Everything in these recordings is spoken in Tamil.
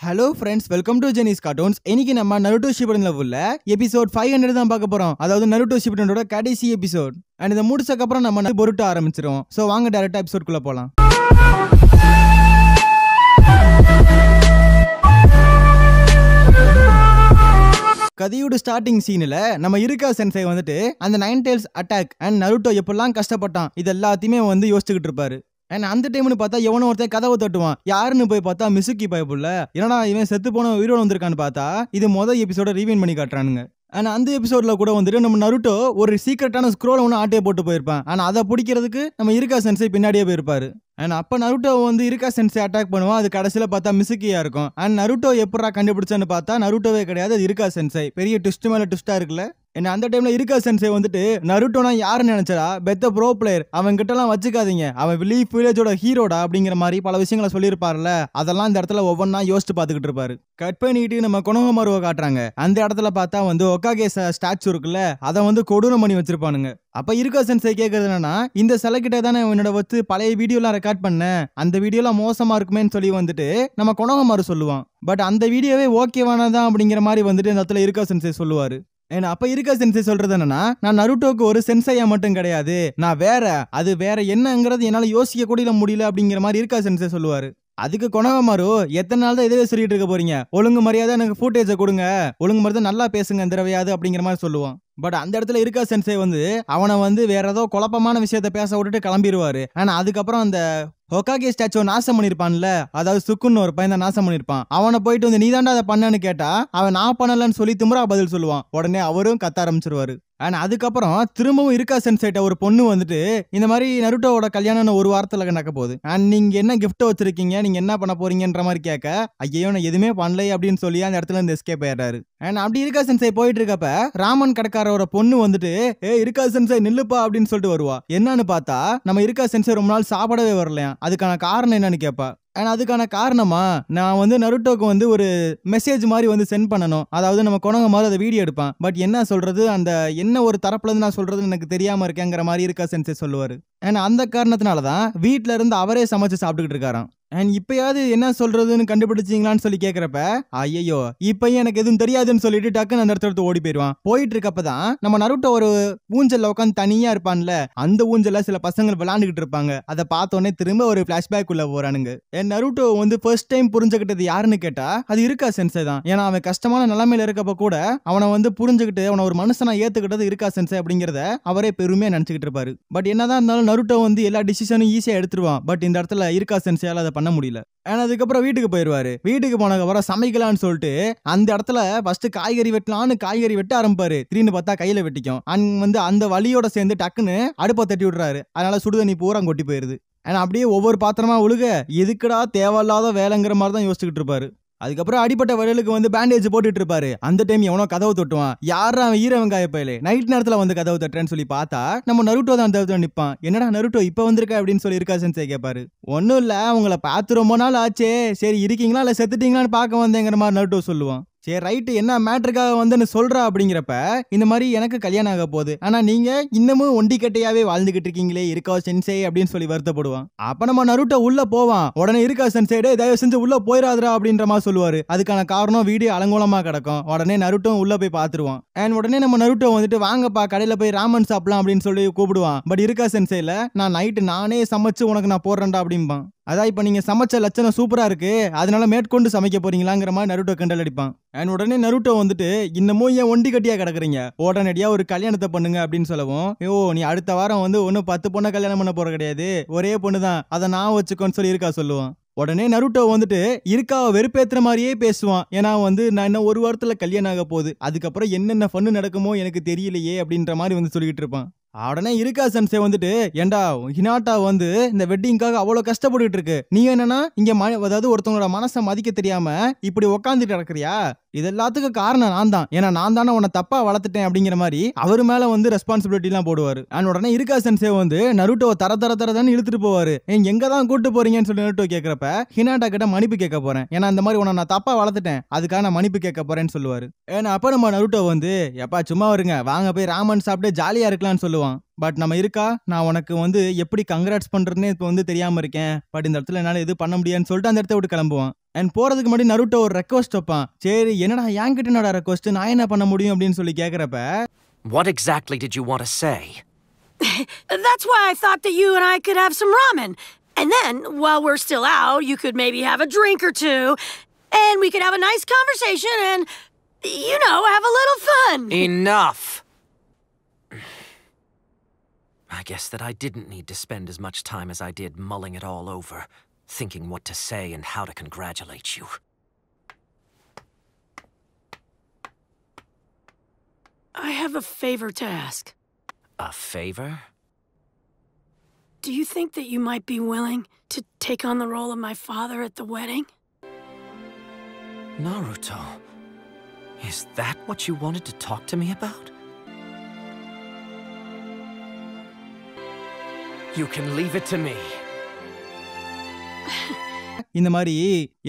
Hello friends, welcome to Jenis cartoons. இன்னைக்கு நம்ம நருட்டோ ஷிப்புடன்ல உள்ள எபிசோட் 500 தான் பார்க்க போறோம். அதாவது நருட்டோ ஷிப்புடனோட கடைசி எபிசோட். அண்ட் இதை முடிச்சதுக்கு அப்புறம் நம்ம பொருட்ட ஆரம்பிச்சிரும். சோ வாங்க டைரக்டா எபிசோட்குள்ள போலாம். கதையோட ஸ்டார்டிங் சீன்ல நம்ம இருக்கா சென்சை வந்துட்டு அந்த 9 டெய்ல்ஸ் அட்டாக் அண்ட் நருட்டோ எப்பெல்லாம் கஷ்டப்பட்டான் இது எல்லாத்தையுமே வந்து யோசிச்சுக்கிட்டு இருப்பாரு. அண்ட் அந்த டைம்னு பார்த்தா எவனோ ஒருத்தன் கதவை தட்டுவான். யாருன்னு போய் பார்த்தா மிசுக்கி பயப்புள்ள. என்னடா இவன் செத்து போன உயிரோட வந்திருக்கான்னு பார்த்தா இது மொதல் எபிசோட ரீவைண்ட் பண்ணி காட்டுறானுங்க. ஆனா அந்த எபிசோட்ல கூட வந்துட்டு நம்ம நருட்டோ ஒரு சீக்ரெட்டான ஸ்க்ரோல ஒன்று ஆட்டையை போட்டு போயிருப்பான். ஆனா அதை பிடிக்கிறதுக்கு நம்ம இருக்கா சென்சை பின்னாடியே போயிருப்பாரு. அண்ட் அப்ப நருட்டோ வந்து இருக்கா சென்சை அட்டாக் பண்ணுவான். அது கடைசியில பார்த்தா மிசுக்கியா இருக்கும். அண்ட் நருட்டோ எப்படா கண்டுபிடிச்சான்னு பார்த்தா நருட்டோவே கிடையாது, அது இருக்கா சென்சை. பெரிய ட்விஸ்ட் மேல ட்விஸ்டா இருக்குல்ல. என்ன அந்த டைம்ல இருக்கா சென்சை வந்துட்டு நருட்டோனா யாருன்னு நினைச்சா பெத்த ப்ரோ பிளேயர், அவன் கிட்ட எல்லாம் வச்சுக்காதீங்க, அவன் லீஃப் வில்லேஜோட ஹீரோடா அப்படிங்கிற மாதிரி பல விஷயங்களை சொல்லியிருப்பாருல. அதெல்லாம் இந்த இடத்துல ஒவ்வொன்னா யோசிச்சு பார்த்துக்கிட்டு இருப்பாரு. கட் பண்ணிட்டு நம்ம கொனோஹமாருவை காட்டுறாங்க. அந்த இடத்துல பார்த்தா வந்து ஒக்காகே ஸ்டாச்சு இருக்குல்ல, அதை வந்து கொடூரம் பண்ணி வச்சிருப்பானுங்க. அப்ப இருக்கா சென்சை கேட்கறது என்னன்னா, இந்த சிலை கிட்ட தானே என்னோட வச்சு பழைய வீடியோலாம் ரெக்கார்ட் பண்ணேன், அந்த வீடியோலாம் மோசமா இருக்குமேன்னு சொல்லி வந்துட்டு நம்ம கொனோஹமாரு சொல்லுவான். பட் அந்த வீடியோவே ஓகேவானதான் அப்படிங்கிற மாதிரி வந்துட்டு இந்த இடத்துல இருக்கா சென்சை சொல்லுவாரு. ஏன்னா அப்ப இருக்கா சென்சை சொல்றது என்னன்னா, நான் நருட்டோக்கு ஒரு சென்சையா மட்டும் கிடையாது, நான் வேற, அது வேற என்னங்கிறது என்னால யோசிக்க கூட முடியல அப்படிங்கிற மாதிரி இருக்கா சென்சை சொல்லுவாரு. அதுக்கு கொனோஹமாரு, எத்தனை நாள் தான் இதே சொல்லிட்டு இருக்க போறீங்க, ஒழுங்கு மரியாதை எனக்கு ஃபுட்டேஜை கொடுங்க, ஒழுங்கு மரியாதை நல்லா பேசுங்க இந்த தடவையாது அப்படிங்கிற மாதிரி சொல்லுவான். பட் அந்த இடத்துல இருக்கா சென்சை வந்து அவனை வந்து வேற ஏதோ குழப்பமான விஷயத்த பேச விட்டுட்டு கிளம்பிடுவாரு. ஆனா அதுக்கப்புறம் அந்த ஹொக்காகே ஸ்டாச்சுவை நாசம் பண்ணிருப்பான்ல, அதாவது சுக்குன்னு ஒரு பையன் நாசம் பண்ணிருப்பான், அவனை போயிட்டு வந்து நீதாண்டா அதை பண்ணன்னு கேட்டா அவன் நான் பண்ணலன்னு சொல்லி திமிரா பதில் சொல்லுவான். உடனே அவரும் கத்த ஆரம்பிச்சிருவாரு. ஆனா அதுக்கப்புறம் திரும்பவும் இருக்கா சென்சைட்ட ஒரு பொண்ணு வந்துட்டு இந்த மாதிரி நருட்டோவோட கல்யாணம் ஒரு வாரத்துல நடக்க போகுது, அண்ட் நீங்க என்ன கிஃப்ட் வச்சிருக்கீங்க, நீங்க என்ன பண்ண போறீங்கன்ற மாதிரி கேட்க, ஐயோ நான் எதுவுமே பண்ணல அப்படின்னு சொல்லி அந்த இடத்துல இருந்து எஸ்கேப் ஆயிடுறாரு. அண்ட் அப்படி இருக்கா சென்சை போயிட்டு இருக்கப்ப ராமன் கடைக்காரோட பொண்ணு வந்துட்டு இருக்கா சென்சை நில்லுப்பா அப்படின்னு சொல்லிட்டு வருவா. என்னன்னு பார்த்தா நம்ம இருக்கா சென்சை ரொம்ப நாள் சாப்பிடவே வரலையா, அதுக்கான காரணம் என்னன்னு கேட்பா. அண்ட் அதுக்கான காரணமா நான் வந்து நருட்டோக்கு வந்து ஒரு மெசேஜ் மாதிரி வந்து சென்ட் பண்ணணும், அதாவது நம்ம கொனோஹமாரு அதை வீடியோ எடுப்பான், பட் என்ன சொல்றது, அந்த என்ன ஒரு தரப்புல இருந்து நான் சொல்றதுன்னு எனக்கு தெரியாம இருக்கேங்கிற மாதிரி இருக்கா சென்சை சொல்லுவாரு. அண்ட் அந்த காரணத்தினாலதான் வீட்டுல இருந்து அவரே சமைச்சு சாப்பிட்டுக்கிட்டு இருக்காராம். அண்ட் இப்பயாவது என்ன சொல்றதுன்னு கண்டுபிடிச்சிங்களான்னு சொல்லி கேக்குறப்ப, ஐயோ இப்பயும் எனக்கு எதுவும் தெரியாதுன்னு சொல்லிட்டு டக்குன்னு அந்த இடத்துல ஓடி போயிடுவான். போயிட்டு இருக்கப்பதான் நம்ம நருட்டோ ஒரு ஊஞ்சல்ல உட்காந்து தனியா இருப்பான்ல, அந்த ஊஞ்சல்ல சில பசங்க விளையாண்டுகிட்டு இருப்பாங்க. அதை பார்த்தோன்னே திரும்ப ஒரு பிளாஷ்பேக் உள்ள போறானுங்க. என் நருட்டோ வந்து ஃபர்ஸ்ட் டைம் புரிஞ்சுக்கிட்டது யாருன்னு கேட்டா அது இருக்கா சென்சை தான். ஏன்னா அவன் கஷ்டமான நிலைமையில இருக்கப்ப கூட அவனை வந்து புரிஞ்சுக்கிட்டு அவனை ஒரு மனுஷனா ஏத்துக்கிட்டது இருக்கா சென்சை அப்படிங்கறத அவரே பெருமையா நினைச்சுக்கிட்டு இருப்பாரு. பட் என்னதான் இருந்தாலும் நருட்டோ வந்து எல்லா டிசிஷனும் ஈஸியா எடுத்துருவான். பட் இந்த இடத்துல இருக்கா சென்சையால அதை பண்ண முடியல. அதுக்கப்புறம் வீட்டுக்கு போயிருவாரு. வீட்டுக்கு போனதுக்கப்புறம் சமைக்கலான்னு சொல்லிட்டு அந்த இடத்துல ஃபர்ஸ்ட் காய்கறி வெட்டலான்னு காய்கறி வெட்ட ஆரம்பிப்பாரு. திடீர்னு பார்த்தா கையில வெட்டிக்கும். வந்து அந்த வலியோட சேர்ந்து டக்குன்னு அடுப்பை தட்டி விடுறாரு. அதனால சுடுதண்ணி பூரா கொட்டி போயிருது. அப்படியே ஒவ்வொரு பாத்திரமா ஒழுக எதுக்குடா தேவையில்லாத வேலைங்கிற மாதிரி தான் யோசிச்சுக்கிட்டு இருப்பாரு. அதுக்கப்புறம் அடிப்பட்ட வயலுக்கு வந்து பேண்டேஜ் போட்டுட்டு இருப்பாரு. அந்த டைம் எவனோ கதவு தட்டுவான். யாரா அவன் ஈர வெங்காய பயலே, நைட் நேரத்துல வந்து கதவு தட்டுறேன்னு சொல்லி பார்த்தா நம்ம நருட்டோ தான் அந்த நிப்பான். என்னடா நருட்டோ இப்ப வந்திருக்க அப்படின்னு சொல்லி இருக்கா சென்சை கேட்பாரு. ஒன்னும் இல்ல, உங்களை பார்த்து ரொம்ப நாள் ஆச்சே, சரி இருக்கீங்களா இல்ல செத்துட்டீங்களான்னு பார்க்க வந்தேங்கிற மாதிரி நருட்டோ சொல்லுவான். சரி ரைட்டு, என்ன மேட்ருக்காக வந்து சொல்றா அப்படிங்கிறப்ப இந்த மாதிரி எனக்கு கல்யாணம் ஆக போகுது, ஆனா நீங்க இன்னமும் ஒண்டிக்கட்டையாவே வாழ்ந்துகிட்டு இருக்கீங்களே இருக்கா சென்சை அப்படின்னு சொல்லி வருத்தப்படுவான். அப்ப நம்ம நருட்டோ உள்ள போவான். உடனே இருக்கா சென்சை தயவு செஞ்சு உள்ள போயிடாதரா அப்படின்ற மாதிரி சொல்லுவாரு. அதுக்கான காரணம் வீடியோ அலங்கோலமா கிடக்கும். உடனே நருட்டோ உள்ள போய் பாத்துருவான். அண்ட் உடனே நம்ம நருட்டோ வந்துட்டு வாங்கப்பா கடையில போய் ராமன் சாப்பிடலாம் அப்படின்னு சொல்லி கூப்பிடுவான். பட் இருக்கா சென்சைல நான் நைட்டு நானே சமைச்சு உனக்கு நான் போடுறேன்டா அப்படிம்பான். அதான் இப்ப நீங்க சமைச்ச லட்சணம் சூப்பரா இருக்கு, அதனால மேற்கொண்டு சமைக்க போறீங்களாங்கிற மாதிரி நருட்டோ கிண்டல் அடிப்பான். அண்ட் உடனே நருட்டோ வந்துட்டு இன்னமும் ஏன் ஒண்டி கட்டியா கிடக்குறீங்க, உடனடியா ஒரு கல்யாணத்தை பண்ணுங்க அப்படின்னு சொல்லவும், நீ அடுத்த வாரம் வந்து ஒன்னும் 10 பொண்ணை கல்யாணம் பண்ண போற கிடையாது, ஒரே பொண்ணு தான், அதை நான் வச்சுக்கோன்னு சொல்லி இருக்கா சொல்லுவான். உடனே நருட்டோ வந்துட்டு இருக்காவை வெறுப்பேத்துற மாதிரியே பேசுவான். ஏன்னா வந்து நான் என்ன ஒரு வாரத்துல கல்யாணம் ஆக போகுது, அதுக்கப்புறம் என்னென்ன ஃபன்னு நடக்குமோ எனக்கு தெரியலையே அப்படின்ற மாதிரி வந்து சொல்லிட்டு இருப்பான். உடனே இருக்கா சென்சை வந்துட்டு, ஏண்டா ஹினாட்டா வந்து இந்த வெட்டிங்காக அவ்வளவு கஷ்டப்பட்டு இருக்கு, நீ என்னன்னா இங்க அதாவது ஒருத்தவங்களோட மனசை மதிக்க தெரியாம இப்படி உக்காந்துட்டு கிடக்குறியா, இது எல்லாத்துக்கும் காரணம் நான் தான், ஏன்னா நான் தானே உன்னை தப்பா வளர்த்துட்டேன் அப்படிங்கிற மாதிரி அவரு மேல வந்து ரெஸ்பான்சிபிலிட்டி எல்லாம் போடுவாரு. உடனே இருக்கா சென்சை வந்து நருட்டோ தரதான் இழுத்துட்டு போவாரு. எங்க தான் கூட்டு போறீங்கன்னு சொல்லி நருட்டோ கேட்கறப்ப ஹினாட்டா கிட்ட மன்னிப்பு கேட்க போறேன், ஏன்னா அந்த மாதிரி உன்னை நான் தப்பா வளர்த்துட்டேன், அதுக்காக நான் மன்னிப்பு கேட்க போறேன்னு சொல்லுவாரு. ஏன்னா அப்ப நம்ம நருட்டோ வந்து எப்பா சும்மா வருங்க, வாங்க போய் ராமன் சாப்பிட்டு ஜாலியா இருக்கலாம்னு சொல்லுவான். பட் நம்ம இருக்கா, நான் உனக்கு வந்து எப்படி கங்க்ராட்ஸ் பண்றதுன்னு இப்ப வந்து தெரியாம இருக்கேன், பட் இந்த இடத்துல என்னால எது பண்ண முடியாதுன்னு சொல்லிட்டு அந்த இடத்த விட்டு கிளம்புவான். அண்ட் போறதுக்கு முன்னாடி நருட்டோ ஒரு ரெக்வஸ்ட் வைப்பான். சரி என்னடா என்கிட்ட என்னடா ரெக்வஸ்ட், நான் என்ன பண்ண முடியும் அப்படின்னு சொல்லி கேக்குறப்ப, What exactly did you want to say? That's why I thought that you and I could have some ramen. And then, while we're still out, you could maybe have a drink or two, and we could have a nice conversation and, you know, have a little fun. Enough! I guess that I didn't need to spend as much time as I did mulling it all over, thinking what to say and how to congratulate you. I have a favor to ask. A favor? Do you think that you might be willing to take on the role of my father at the wedding? Naruto, is that what you wanted to talk to me about? You can leave it to me. இந்த மாதிரி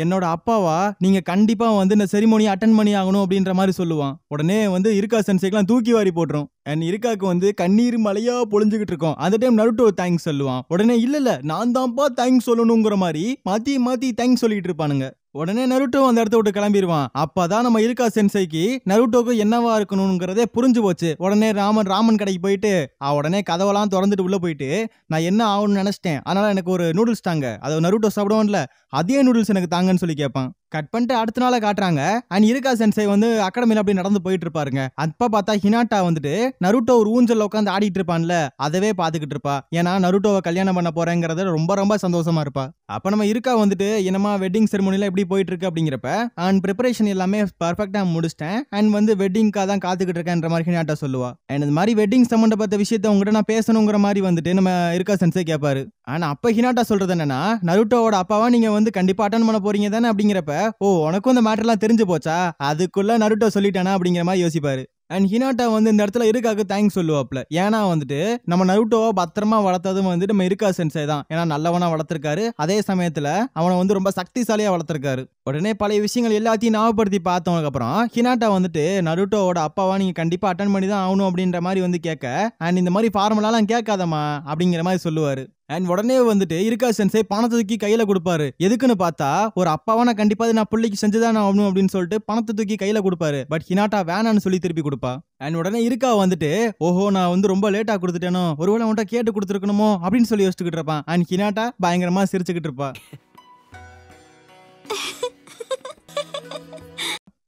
என்னோட அப்பாவா நீங்க கண்டிப்பா வந்து இந்த செரிமோனி அட்டெண்ட் பண்ணி ஆகணும் அப்படின்ற மாதிரி சொல்லுவான். உடனே வந்து இருக்கா சென்சைக்கெல்லாம் தூக்கி வாரி போட்டுரும். அண்ட் இருக்காக்கு வந்து கண்ணீர் மலையா பொழிஞ்சுக்கிட்டு இருக்கோம். அந்த டைம் நருட்டோ தேங்க்ஸ் சொல்லுவான். உடனே இல்ல நான் தான்ப்பா தேங்க்ஸ் சொல்லணுங்கிற மாதிரி மாத்தி தேங்க்ஸ் சொல்லிட்டு இருப்பானுங்க. உடனே நருட்டோ அந்த இடத்த விட்டு கிளம்பிடுவான். அப்பதான் நம்ம இருக்கா சென்சைக்கு நருட்டோக்கு என்னவா இருக்கணும்ங்கிறதே புரிஞ்சு போச்சு. உடனே ராமன் கடைக்கு போயிட்டு உடனே கதவெல்லாம் திறந்துட்டு உள்ள போயிட்டு, நான் என்ன ஆகணும்னு நினைச்சிட்டேன், அதனால எனக்கு ஒரு நூடுல்ஸ் தாங்க, அதை நருட்டோ சாப்பிடுவோம்ல அதே நூடுல்ஸ் எனக்கு தாங்கன்னு சொல்லி கேட்பான். கட் பண்ணிட்டு அடுத்த நாளை காட்டுறாங்க. அண்ட் இருக்கா சென்சை வந்து அகாடமில அப்படி நடந்து போயிட்டு இருப்பாருங்க. அப்ப பார்த்தா ஹினாட்டா வந்துட்டு நருட்டோ ஒரு ஊஞ்சல் உட்காந்து ஆடிட்டு இருப்பான்ல அதவே பாத்துக்கிட்டு இருப்பா. ஏன்னா நருட்டோவை கல்யாணம் பண்ண போறேங்கிறத ரொம்ப சந்தோஷமா இருப்பா. அப்ப நம்ம இருக்கா வந்துட்டு என்னமா வெட்டிங் செரிமோனில எப்படி போயிட்டு இருக்கு அப்படிங்கிறப்ப, அண்ட் ப்ரிப்பரேஷன் எல்லாமே பர்ஃபெக்டா முடிச்சிட்டேன் அண்ட் வந்து வெட்டிங்காக தான் காத்துக்கிட்டு இருக்கேன்ற மாதிரி ஹினாட்டா சொல்லுவா. அண்ட் இந்த மாதிரி வெட்டிங் சம்பந்தப்பட்ட விஷயத்த உங்ககிட்ட நான் பேசணுங்கிற மாதிரி வந்துட்டு நம்ம இருக்கா சென்சை கேட்பாரு. ஆனா அப்ப ஹினாட்டா சொல்றது என்னன்னா, நருட்டோவோட அப்பாவா நீங்க வந்து கண்டிப்பா அட்டன் பண்ண போறீங்க தானே அப்படிங்கிறப்ப, ஓ உனக்கும் இந்த மேட்டர்லாம் தெரிஞ்சு போச்சா, அதுக்குள்ள நருட்டோ சொல்லிட்டானா அப்படிங்கிற மாதிரி யோசிப்பாரு. அண்ட் ஹினாட்டா வந்து இந்த இடத்துல இருக்காக்கு தேங்க்ஸ் சொல்லுவாப்ல. ஏன்னா வந்துட்டு நம்ம நருட்டோவை பத்திரமா வளர்த்ததும் வந்து நம்ம இருக்கா சென்சை தான். ஏன்னா நல்லவனா வளர்த்திருக்காரு, அதே சமயத்துல அவனை வந்து ரொம்ப சக்திசாலியா வளர்த்திருக்காரு. உடனே பழைய விஷயங்கள் எல்லாத்தையும் ஞாபகப்படுத்தி பார்த்தவங்க அப்புறம் ஹினாட்டா வந்துட்டு நருட்டோவோட அப்பாவா நீங்க கண்டிப்பா அட்டன் பண்ணி தான் ஆகணும் அப்படின்ற மாதிரி வந்து கேட்க, அண்ட் இந்த மாதிரி ஃபார்முலாலாம் கேட்காதமா அப்படிங்கிற மாதிரி சொல்லுவாரு. அண்ட் உடனே வந்துட்டு இருக்கா சென்சை பணத்தை தூக்கி கையில கொடுப்பாரு. எதுக்குன்னு பார்த்தா ஒரு அப்பாவா நான் கண்டிப்பா நான் பிள்ளைக்கு செஞ்சுதான் ஆகணும் அப்படின்னு சொல்லிட்டு பணத்தை தூக்கி கையில கொடுப்பாரு. பட் ஹினாட்டா வேணான்னு சொல்லி திருப்பி கொடுப்பா. அண்ட் உடனே இருக்கா வந்துட்டு ஓஹோ நான் வந்து ரொம்ப லேட்டா கொடுத்துட்டேனோ, ஒருவேளை அவன்கிட்ட கேட்டு கொடுத்துருக்கணுமோ அப்படின்னு சொல்லி யோசிச்சுக்கிட்டு இருப்பான். அண்ட் ஹினாட்டா பயங்கரமா சிரிச்சுக்கிட்டு இருப்பா.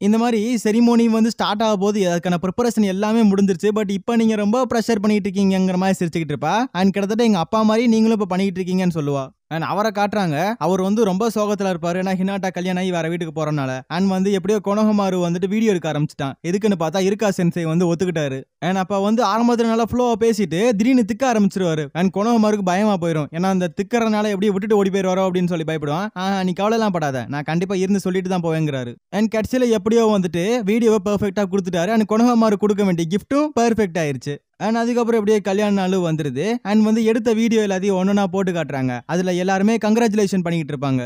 இந்த மாதிரி செரிமோனி வந்து ஸ்டார்ட் ஆக போது அதுக்கான ப்ரிப்பரேஷன் எல்லாமே முடிஞ்சிருச்சு. பட் இப்போ நீங்க ரொம்ப ப்ரெஷர் பண்ணிட்டு இருக்கீங்கிற மாதிரி சிரிச்சுக்கிட்டு இருப்பா. அண்ட் கிட்டத்தட்ட எங்க அப்பா மாதிரி நீங்களும் இப்போ பண்ணிட்டு இருக்கீங்கன்னு சொல்லுவா. அண்ட் அவரை காட்டுறாங்க. அவர் வந்து ரொம்ப சோகத்துல இருப்பாரு. ஏன்னா ஹினாட்டா கல்யாணம் ஆகி வேற வீட்டுக்கு போறனால. அண்ட் வந்து எப்படியோ கொனோஹமாரு வந்துட்டு வீடியோ எடுக்க ஆரம்பிச்சிட்டான். எதுக்குன்னு பார்த்தா இருக்கா சென்சை வந்து ஒத்துக்கிட்டாரு. அண்ட் அப்ப வந்து ஆரம்பத்துல நல்லா ஃப்ளோவா பேசிட்டு திடீர்னு திக்க ஆரம்பிச்சிருவாரு. அண்ட் கொனோஹமாருக்கு பயமா போயிடும். ஏன்னா அந்த திக்கறனால எப்படியே விட்டுட்டு ஓடி போயிடுவாரோ அப்படின்னு சொல்லி பயப்படுவான். நீ கவலை எல்லாம் படாத, நான் கண்டிப்பா இருந்து சொல்லிட்டு தான் போவேங்கிறாரு. அண்ட் கடைசியில எப்படியோ வந்துட்டு வீடியோவை பெர்ஃபெக்டா கொடுத்துட்டாரு. அண்ட் கொனோஹமாரு கொடுக்க வேண்டிய கிஃப்ட்டும் பெர்ஃபெக்ட் ஆயிருச்சு. அண்ட் அதுக்கப்புறம் எப்படியே கல்யாண நாளும் வந்துருது. அண்ட் வந்து எடுத்த வீடியோ எல்லாத்தையும் ஒன்னொன்னா போட்டு காட்டுறாங்க. அதுல எல்லாருமே கங்க்ராச்சுலேஷன் பண்ணிட்டு இருப்பாங்க.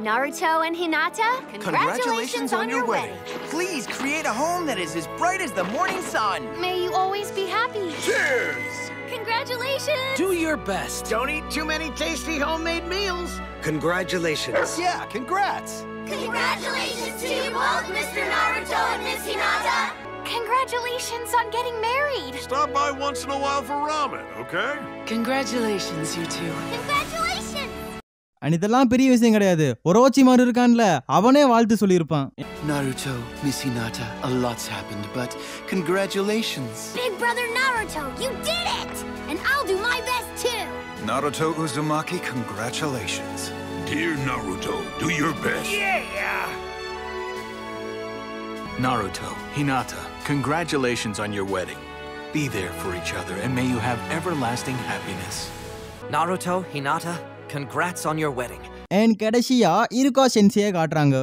Naruto and Hinata, congratulations on your wedding. Please create a home that is as bright as the morning sun. May you always be happy. Cheers! Congratulations! Do your best. Don't eat too many tasty homemade meals. Congratulations. Yeah, congrats. Congratulations to you both, Mr. Naruto and Miss Hinata. Congratulations on getting married. Stop by once in a while for ramen, okay? Congratulations, you two. Congratulations! And இதெல்லாம் பெரிய விஷயம் கிடையாது. ஒரோச்சிமாரு இருக்கான்ல அவனே வாழ்த்து சொல்லியிருப்பான். Naruto, Miss Hinata, a lot's happened, but congratulations. Big brother Naruto, you did it! And I'll do my best too. Naruto Uzumaki, congratulations. Dear Naruto, do your best. Yeah! Naruto, Hinata, congratulations on your wedding. Be there for each other and may you have everlasting happiness. Naruto, Hinata, congrats on your wedding. And கடைசியா இருக்கா சென்சையை காட்டுறாங்க.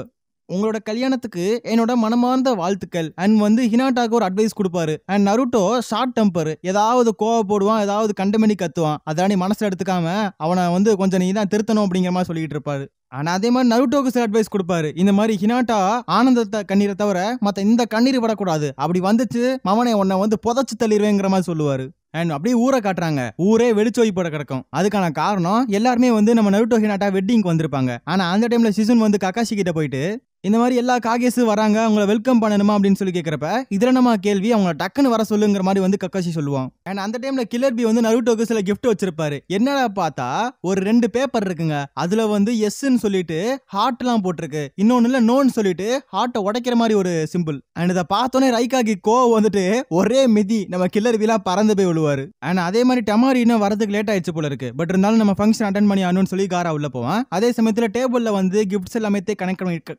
உங்களோட கல்யாணத்துக்கு என்னோட மனமார்ந்த வாழ்த்துக்கள். அண்ட் வந்து ஹினாட்டாக்கு ஒரு அட்வைஸ் கொடுப்பாரு. அண்ட் நருட்டோ ஷார்ட் டெம்பர், ஏதாவது கோவப்படுவான், ஏதாவது கண்டமணி கத்துவான். அதான் நீ மனசுல எடுத்துக்காம அவனை வந்து கொஞ்சம் நீ தான் திருத்தணும் அப்படிங்கிற மாதிரி சொல்லிட்டு இருப்பாரு. ஆனா அதே மாதிரி நருட்டோக்கு சில அட்வைஸ் கொடுப்பாரு. இந்த மாதிரி ஹினாட்டா ஆனந்தத்தை கண்ணீரை தவிர மத்த இந்த கண்ணீர் விடக்கூடாது, அப்படி வந்துச்சு மவனை உன்னை வந்து புதைச்சு தள்ளிடுவேங்கிற மாதிரி சொல்லுவாரு. அண்ட் அப்படியே ஊரை காட்டுறாங்க. ஊரே வெடிச்சோய் போட கிடக்கும். அதுக்கான காரணம் எல்லாருமே வந்து நம்ம நருட்டோ ஹினாட்டா வெட்டிங்க்கு வந்திருப்பாங்க. ஆனா அந்த டைம்ல சிசுன் வந்து ககாஷி கிட்ட போயிட்டு இந்த மாதிரி எல்லா காகேஸு வராங்க, அவங்கள வெல்கம் பண்ணணுமா அப்படின்னு சொல்லி கேட்கறப்ப இதுல நம்ம கேள்வி, அவங்க டக்குன்னு வர சொல்லுங்கிற மாதிரி வந்து கக்காஷி சொல்லுவான். அண்ட் அந்த டைம்ல கில்லர் பி வந்து நருட்டோக்கு சில கிஃப்ட் வச்சிருப்பாரு. என்னடா பார்த்தா ஒரு 2 பேப்பர் இருக்குங்க. அதுல வந்து எஸ்ன்னு சொல்லிட்டு ஹார்ட் எல்லாம் போட்டிருக்கு, இன்னொன்னு நோன்னு சொல்லிட்டு ஹார்ட்டை உடைக்கிற மாதிரி ஒரு சிம்பிள். அண்ட் இதை பார்த்தோன்னே ரைகாகி கோவம் வந்துட்டு ஒரே மிதி நம்ம கில்லர் பி எல்லாம் பறந்து போய் விழுவாரு. அண்ட் அதே மாதிரி டமாரி இன்னும் வரதுக்கு லேட் ஆயிடுச்சு போல இருக்கு. பட் இருந்தாலும் நம்ம ஃபங்க்ஷன் அட்டன் பண்ணி ஆகணும்னு சொல்லி காரா உள்ள போவான். அதே சமயத்துல டேபிள்ல வந்து கிஃப்ட்ஸ் எல்லாமே கனெக்ட் பண்ணி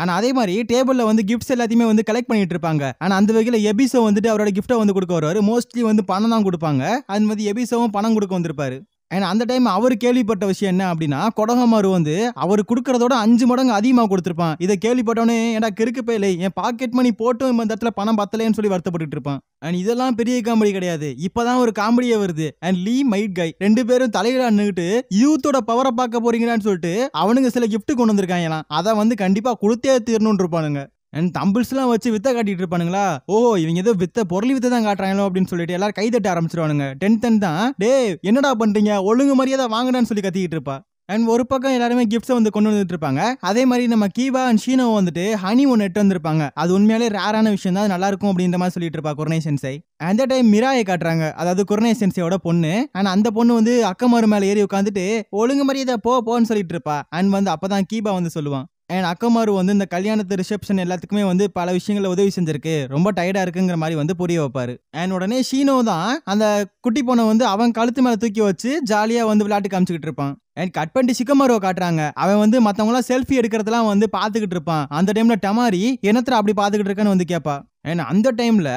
ஆனா அதே மாதிரி டேபிள்ல வந்து கிஃப்ட்ஸ் எல்லாத்தையுமே வந்து கலெக்ட் பண்ணிட்டு இருப்பாங்க. ஆனா அந்த வகையில எபிசோ வந்துட்டு அவரோட கிஃப்ட்டை வந்து கொடுக்க வருவாரு. மோஸ்ட்லி வந்து பணம் தான் கொடுப்பாங்க. அது மாதிரி எபிசோவும் பணம் கொடுக்க வந்திருப்பாரு. ஏன்னா அந்த டைம் அவர் கேள்விப்பட்ட விஷயம் என்ன அப்படின்னா, கொடகமாரு வந்து அவர் கொடுக்கறதோட 5 மடங்கு அதிகமாக கொடுத்துருப்பான். இதை கேள்விப்பட்டவனே ஏன்னா கிறுக்கு போயில என் பாக்கெட் மணி போட்டும் இந்த இடத்துல பணம் பத்தலேன்னு சொல்லி வருத்தப்பட்டு இருப்பான். அண்ட் இதெல்லாம் பெரிய காமெடி கிடையாது, இப்பதான் ஒரு காமெடியே வருது. அண்ட் லீ மைட் கை 2 பேரும் தலையில நின்னுட்டு யூத்தோட பவரை பார்க்க போறீங்கன்னு சொல்லிட்டு அவனுங்க சில கிஃப்ட் கொண்டு வந்திருக்காங்க. அதை வந்து கண்டிப்பா கொடுத்தே தீரணும்னு இருப்பானுங்க. அண்ட் தம்பிள்ஸ்லாம் வச்சு வித்த காட்டிட்டு இருப்பானுங்களா. ஓ இவங்க ஏதோ பொருள் வித்த தான் காட்டுறாங்களோ அப்படின்னு சொல்லிட்டு எல்லாரும் கைதட்ட ஆரம்பிச்சிருவானுங்க. டென்த் தான் டே என்னடா பண்றீங்க, ஒழுங்கு மரியாதை வாங்கடான்னு சொல்லி கத்திக்கிட்டு இருப்பா. அண்ட் ஒரு பக்கம் எல்லாருமே கிஃப்ட்ஸை வந்து கொண்டு வந்துட்டு இருப்பாங்க. அதே மாதிரி நம்ம கீவா அண்ட் ஷீனோ வந்துட்டு ஹனி ஒன்று எட்டு வந்திருப்பாங்க. அது உண்மையாலே ரேரான விஷயம் தான், நல்லா இருக்கும் அப்படின்ற மாதிரி சொல்லிட்டு இருப்பா குர்னே சென்சை. அந்த டைம் மிராயை காட்டுறாங்க, அதாவது குர்னே சென்சையோட பொண்ணு. அண்ட் அந்த பொண்ணு வந்து அக்கமாரு மேலே ஏறி உட்காந்துட்டு ஒழுங்கு மரியாதை போன்னு சொல்லிட்டு இருப்பா. அண்ட் வந்து அப்பதான் கீபா வந்து சொல்லுவான், அண்ட் அக்கமாரு வந்து இந்த கல்யாணத்து ரிசப்ஷன் எல்லாத்துக்குமே வந்து பல விஷயங்களை உதவி செஞ்சிருக்கு, ரொம்ப டயர்டா இருக்குங்கிற மாதிரி வந்து புரிய வைப்பாரு. அண்ட் உடனே ஷீனோ தான் அந்த குட்டி பொண்ணை வந்து அவன் கழுத்து மேல தூக்கி வச்சு ஜாலியா வந்து விளையாட்டு காமிச்சுக்கிட்டு இருப்பான். அண்ட் கட் பண்ணி சிக்கமாருவை காட்டுறாங்க. அவன் வந்து மத்தவங்களாம் செல்ஃபி எடுக்கிறதெல்லாம் வந்து பாத்துக்கிட்டு இருப்பான். அந்த டைம்ல டமாரி என்னத்துல அப்படி பாத்துக்கிட்டு இருக்கான்னு வந்து கேட்பா. அண்ட் அந்த டைம்ல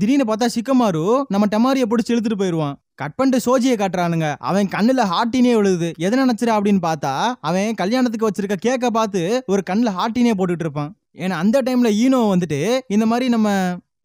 திடீர்னு பார்த்தா சிக்கமாரு நம்ம டமாரியை பிடிச்சி இழுத்துட்டு போயிடுவான். கட் பண்ணிட்டு சோஜியை காட்டுறானுங்க. அவன் கண்ணுல ஹார்ட்டினே விழுது. எதை நினைச்சிரா அப்படின்னு பார்த்தா அவன் கல்யாணத்துக்கு வச்சிருக்க கேக்க பார்த்து ஒரு கண்ணுல ஹார்ட்டினே போட்டுட்டு இருப்பான். ஏன்னா அந்த டைம்ல ஈனோ வந்துட்டு இந்த மாதிரி நம்ம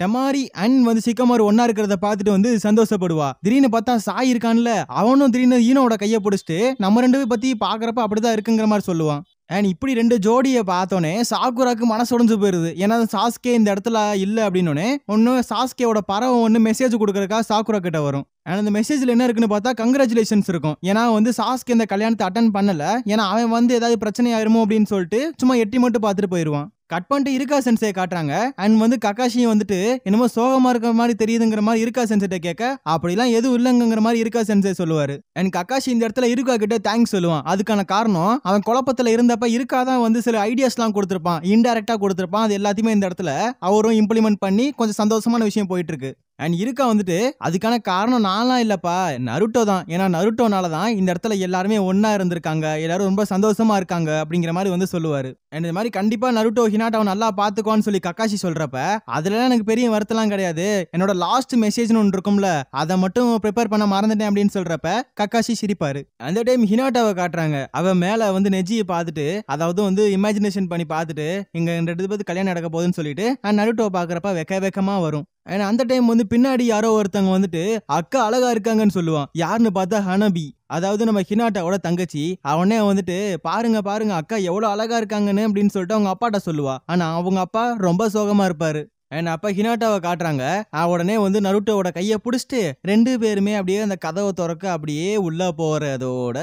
டமாரி அண்ட் வந்து சிக்கமாரு ஒன்னா இருக்கிறத பார்த்துட்டு வந்து சந்தோஷப்படுவா. திடீர்னு பார்த்தா சாய் இருக்கான்ல, அவனும் திடீர்னு ஈனோட கையை பிடிச்சிட்டு நம்ம 2 பேர் பத்தி பாக்குறப்ப அப்படிதான் இருக்குங்கிற மாதிரி சொல்லுவான். அண்ட் இப்படி 2 ஜோடியை பார்த்தோன்னே சாக்குராக்கு மனசு உடைஞ்சு போயிருது. ஏன்னா சாஸ்கே இந்த இடத்துல இல்லை அப்படின்னோடனே ஒன்னு சாஸ்கேவோட பறவை ஒன்று மெசேஜ் கொடுக்கறக்கா சாக்குரா கிட்ட வரும். அண்ட் அந்த மெசேஜ்ல என்ன இருக்குன்னு பார்த்தா கங்க்ராச்சுலேஷன்ஸ் இருக்கும். ஏன்னா வந்து சாஸ்கே இந்த கல்யாணத்தை அட்டன் பண்ணல, ஏன்னா அவன் வந்து ஏதாவது பிரச்சனை ஆயிருமோ அப்படின்னு சொல்லிட்டு சும்மா எட்டி மட்டும் பார்த்துட்டு போயிடுவான். கட் பண்ணிட்டு இருக்கா சென்சை காட்டுறாங்க. அண்ட் வந்து கக்காஷியும் வந்துட்டு என்னமோ சோகமா இருக்கிற மாதிரி தெரியுதுங்கிற மாதிரி இருக்கா சென்சைட்ட கேட்க, அப்படிலாம் எதுவும் இல்லைங்கிற மாதிரி இருக்கா சென்சை சொல்லுவாரு. அண்ட் கக்காஷி இந்த இடத்துல இருக்கா கிட்ட தேங்க்ஸ் சொல்லுவான். அதுக்கான காரணம் அவன் குழப்பத்துல இருந்தப்ப இருக்காதான் வந்து சில ஐடியாஸ்லாம் கொடுத்துருப்பான், இன்டைரக்டா கொடுத்துருப்பான். அது எல்லாத்தையுமே இந்த இடத்துல அவரும் இம்ப்ளிமெண்ட் பண்ணி கொஞ்சம் சந்தோஷமான விஷயம் போயிட்டு இருக்கு. அண்ட் இருக்கா வந்துட்டு அதுக்கான காரணம் நான்லாம் இல்லப்பா, நருட்டோ தான். ஏன்னா நருட்டோனால தான் இந்த இடத்துல எல்லாருமே ஒன்னா இருந்திருக்காங்க, எல்லாரும் ரொம்ப சந்தோஷமா இருக்காங்க அப்படிங்கிற மாதிரி வந்து சொல்லுவாரு. அண்ட் இந்த மாதிரி கண்டிப்பா நருட்டோ ஹினாட்டாவை நல்லா பாத்துக்கோன்னு சொல்லி கக்காஷி சொல்றப்ப அதுல எனக்கு பெரிய வருத்தம்லாம் கிடையாது, என்னோட லாஸ்ட் மெசேஜ்னு ஒன்று இருக்கும்ல அதை மட்டும் ப்ரிப்பேர் பண்ண மறந்துட்டேன் அப்படின்னு சொல்றப்ப கக்காஷி சிரிப்பாரு. அந்த டைம் ஹினாட்டாவை காட்டுறாங்க. அவன் மேல வந்து நெஜியை பார்த்துட்டு, அதாவது வந்து இமேஜினேஷன் பண்ணி பார்த்துட்டு இங்க 2 பேருக்கு கல்யாணம் நடக்க போகுதுன்னு சொல்லிட்டு நருட்டோவை பாக்குறப்ப வெக்கமா வரும். ஏன்னா அந்த டைம் வந்து பின்னாடி யாரோ ஒருத்தவங்க வந்துட்டு அக்கா அழகா இருக்காங்கன்னு சொல்லுவான். யாருன்னு பார்த்தா ஹனபி, அதாவது நம்ம ஹினாட்டாவோட தங்கச்சி. அவனே வந்துட்டு பாருங்க அக்கா எவ்வளவு அழகா இருக்காங்கன்னு அப்படின்னு சொல்லிட்டு அவங்க அப்பாட்ட சொல்லுவா. ஆனா அவங்க அப்பா ரொம்ப சோகமா இருப்பாரு. அண்ட் அப்ப ஹினாட்டாவை காட்டுறாங்க. உடனே வந்து நருட்டோவோட கையை பிடிச்சிட்டு 2 பேருமே அப்படியே அந்த கதவை திறக்க அப்படியே உள்ள போறதோட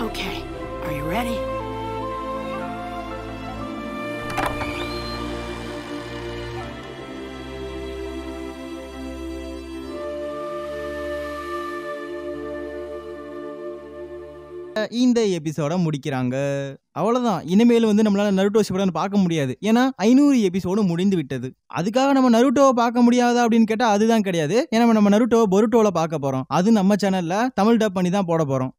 Okay, are you ready? இந்த எபிசோட முடிக்கிறாங்க. அவ்வளவுதான். இனிமேல் வந்து நம்மளால நருட்டோ ஷிப்புடன் பார்க்க முடியாது. ஏன்னா 500 எபிசோடு முடிந்து விட்டது. அதுக்காக நம்ம நருட்டோவை பார்க்க முடியாதா அப்படின்னு கேட்டா அதுதான் கிடையாது. ஏன்னா நம்ம நருட்டோ பொருட்டோல பார்க்க போறோம். அது நம்ம சேனல்ல தமிழ் டப் பண்ணி தான் போட போறோம்.